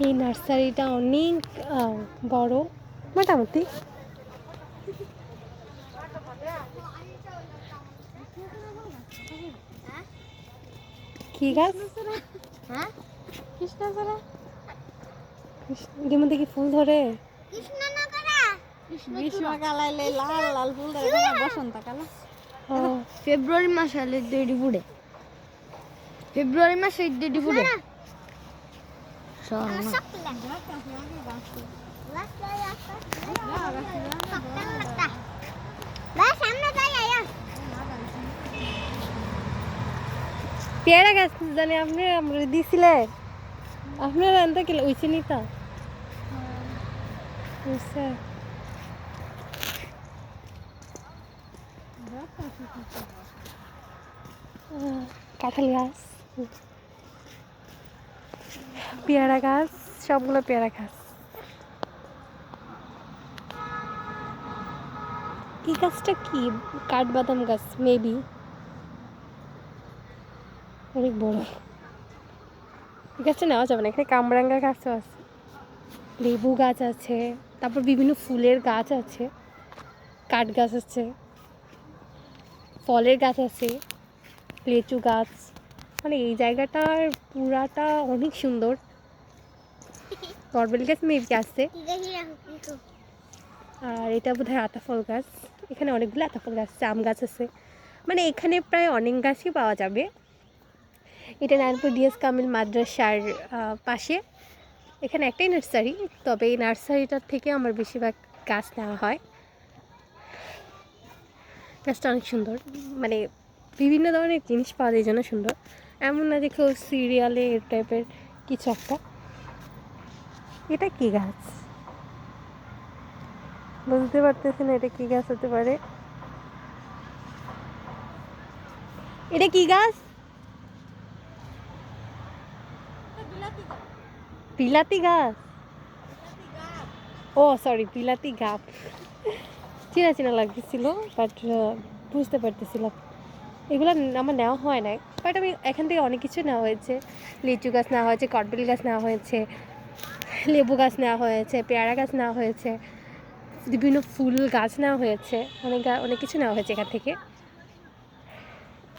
এই নার্সারিটা অনেক বড় মোটামুটি। কি গাছ? হ্যাঁ, কৃষ্ণচূড়া। এর মধ্যে কি ফুল ধরে? গ্রীষ্মকালে লাল লাল ফুল ধরে, বসন্তকালে ফেব্রুয়ারি মাসে হলে দেড়ি ফুটে। ফেব্রুয়ারি মাসে দেড়ি ফুটে। পেয়ারা গাছ জানি আপনি আমরা দিছিলেন, আপনার আনতে কি ওইছে নি তা বুঝছে। কাঁঠাল গাছ, পেয়ারা গাছ, সবগুলো পেয়ারা গাছ। এই গাছটা কি? কাঠবাদাম গাছ মেবি, অনেক বড়। এই গাছটা নেওয়া যাবে না, এখানে কামরাঙ্গা গাছও আছে, লেবু গাছ আছে, তারপর বিভিন্ন ফুলের গাছ আছে, কাঠ গাছ আছে, ফলের গাছ আছে, লিচু গাছ। মানে এই জায়গাটার পুরাটা অনেক সুন্দর। বরবেল গাছ মেবি আছে, আর এটা বোধহয় আতাফল গাছ। এখানে অনেকগুলো আতাফল গাছ আছে, আম গাছ আছে, মানে এখানে প্রায় অনেক গাছই পাওয়া যাবে। এটা নারায়ণপুর ডিএস কামিল মাদ্রাসার পাশে। এখানে একটাই নার্সারি, তবে এই নার্সারিটার থেকে আমার বেশিরভাগ গাছ নেওয়া হয়। গাছটা অনেক সুন্দর, মানে বিভিন্ন ধরনের জিনিস পাওয়া যায়, এই জন্য সুন্দর। এমন না যে কেউ সিরিয়ালে এর টাইপের কিছু একটা। এটা কি গাছ বুঝতে পারতেছি না, এটা কি গাছ হতে পারে? এটা কি গাছ? বিলাতি গাছ। ও সরি, বিলাতি গাছ। চেনা চেনা লাগতেছিল, বাট বুঝতে পারতেছিলাম। এগুলো আমার নেওয়া হয় নাই, বাট আমি এখান থেকে অনেক কিছু নেওয়া হয়েছে। লিচু গাছ নেওয়া হয়েছে, কাঠবেল গাছ নেওয়া হয়েছে, লেবু গাছ নেওয়া হয়েছে, পেয়ারা গাছ নেওয়া হয়েছে, বিভিন্ন ফুল গাছ নেওয়া হয়েছে, অনেক কিছু নেওয়া হয়েছে এখান থেকে।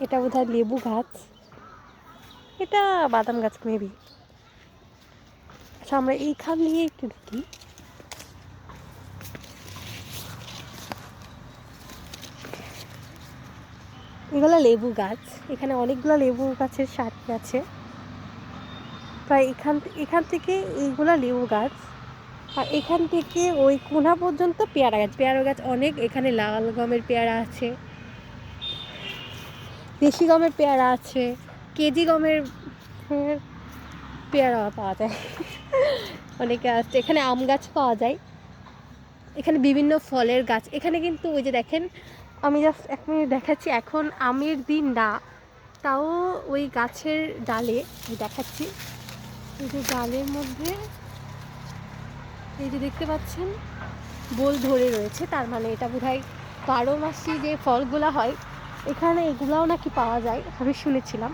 এটা বোধহয় লেবু গাছ, এটা বাদাম গাছ মেবি। আচ্ছা, আমরা এইখান দিয়ে একটু দেখি। এগুলো লেবু গাছ, এখানে অনেকগুলো লেবু গাছের সারি আছে প্রায়। এখান থেকে এইগুলা লেবু গাছ, আর এখান থেকে ওই কোনা পর্যন্ত পেয়ারা গাছ। পেয়ারা গাছ অনেক, এখানে লাল গমের পেয়ারা আছে, দেশি গমের পেয়ারা আছে, কেজি গমের পেয়ারা পাওয়া যায়। অনেকে আছে। এখানে আম গাছ পাওয়া যায়, এখানে বিভিন্ন ফলের গাছ। এখানে কিন্তু ওই যে দেখেন, আমি জাস্ট এক মিনিট দেখাচ্ছি, এখন আমের দিন না, তাও ওই গাছের ডালে দেখাচ্ছি, এই যে ডালের মধ্যে এই যে দেখতে পাচ্ছেন বোল ধরে রয়েছে, তার মানে এটা বোধহয় 12 মাসি যে ফলগুলো হয় এখানে এগুলাও নাকি পাওয়া যায়, আমি শুনেছিলাম।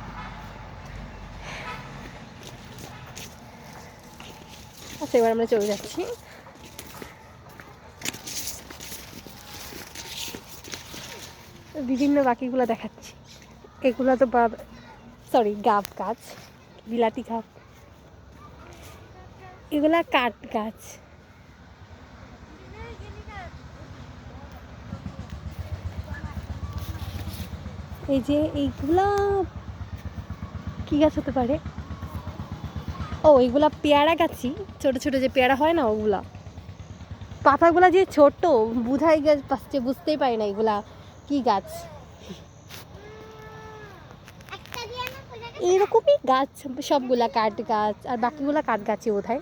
আচ্ছা, এবার আমরা চলে যাচ্ছি। বিভিন্ন বাকিগুলো দেখাচ্ছি। এগুলো তো সরি গাব গাছ, বিলাতি গাব। এগুলা কাঠ গাছ। এই যে এইগুলা কি গাছ হতে পারে? ও, এগুলা পেয়ারা গাছই, ছোট ছোট যে পেয়ারা হয় না ওগুলা। পাতাগুলা যে ছোট, বুঝাই গাছ পাচ্ছে, বুঝতেই পারি না এগুলা কি গাছ। এইরকমই গাছ সবগুলা, কাঠ গাছ, আর বাকিগুলা কাঠ গাছই বোধহয়।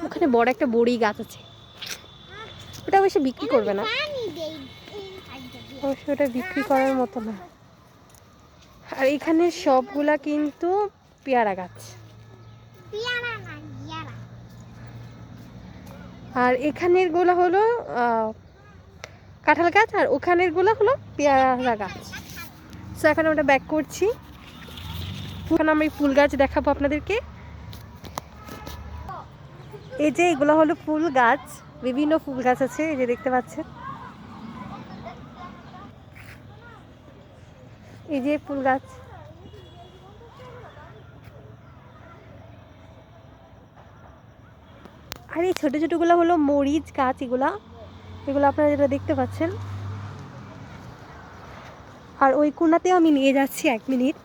ওখানে বড় একটা বড়ি গাছ আছে, ওটা অবশ্য বিক্রি করবে না, অবশ্য ওটা বিক্রি করার মতো না। আর এখানে সবগুলা কিন্তু পেয়ারা গাছ। আর এখানের গুলো হলো কাঁঠাল গাছ, আর ওখানের গুলো হলো পেয়ারা গাছ। সো এখন আমরা ব্যাক করছি। এখন আমি ফুল গাছ দেখাবো আপনাদেরকে। এই যে এগুলো হলো ফুল গাছ, বিভিন্ন ফুল গাছ আছে, এই যে দেখতে পাচ্ছেন। এই যে ফুল গাছ, আর এই ছোটো ছোটোগুলো হলো মরিচ গাছ। এগুলো আপনারা যেটা দেখতে পাচ্ছেন। আর ওই কোনাতেও আমি নিয়ে যাচ্ছি, 1 মিনিট।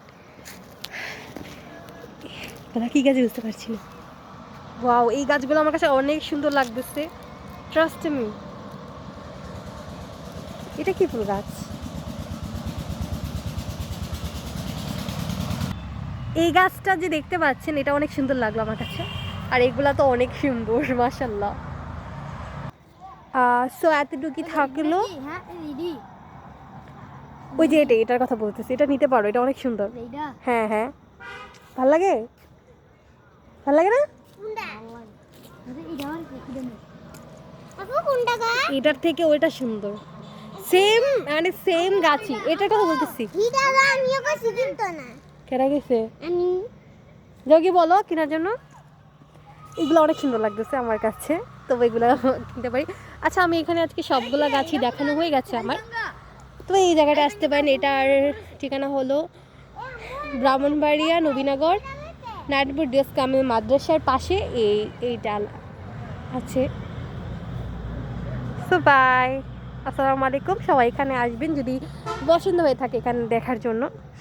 ওরা কী গাছ বুঝতে পারছি না। ওয়াও, এই গাছগুলো আমার কাছে অনেক সুন্দর লাগতেছে, ট্রাস্ট মি। এটা কি ফুল গাছ? এই গাছটা যে দেখতে পাচ্ছেন, এটা অনেক সুন্দর লাগলো আমার কাছে। আর এগুলা তো অনেক সুন্দর, মাশাআল্লাহ। সো এতটুকু থাকলো। ওই যে এটার কথা বলতেছি, এটা নিতে পারো, এটা অনেক সুন্দর। হ্যাঁ হ্যাঁ, ভাল লাগে, ভাল লাগে না? এটার থেকে ওইটা সুন্দর, সেম মানে সেম গাছই। এটার কথা বলতেছি। কেনা গেছে যোগী বলো কেনার জন্য। এগুলো অনেক সুন্দর লাগতেছে আমার কাছে, তো এগুলো কিনতে পারি। আচ্ছা, আমি এখানে আজকে সবগুলা গাছই দেখানো হয়ে গেছে আমার। তো এই জায়গাটা আসতে পারেন। এটার ঠিকানা হলো ব্রাহ্মণবাড়িয়া নবীনগর নারায়ণপুর ডিএস কামিল মাদ্রাসার পাশে এইটা আছে। সো বাই, আসসালামু আলাইকুম। সবাই এখানে আসবেন যদি পছন্দ হয়ে থাকে এখানে দেখার জন্য।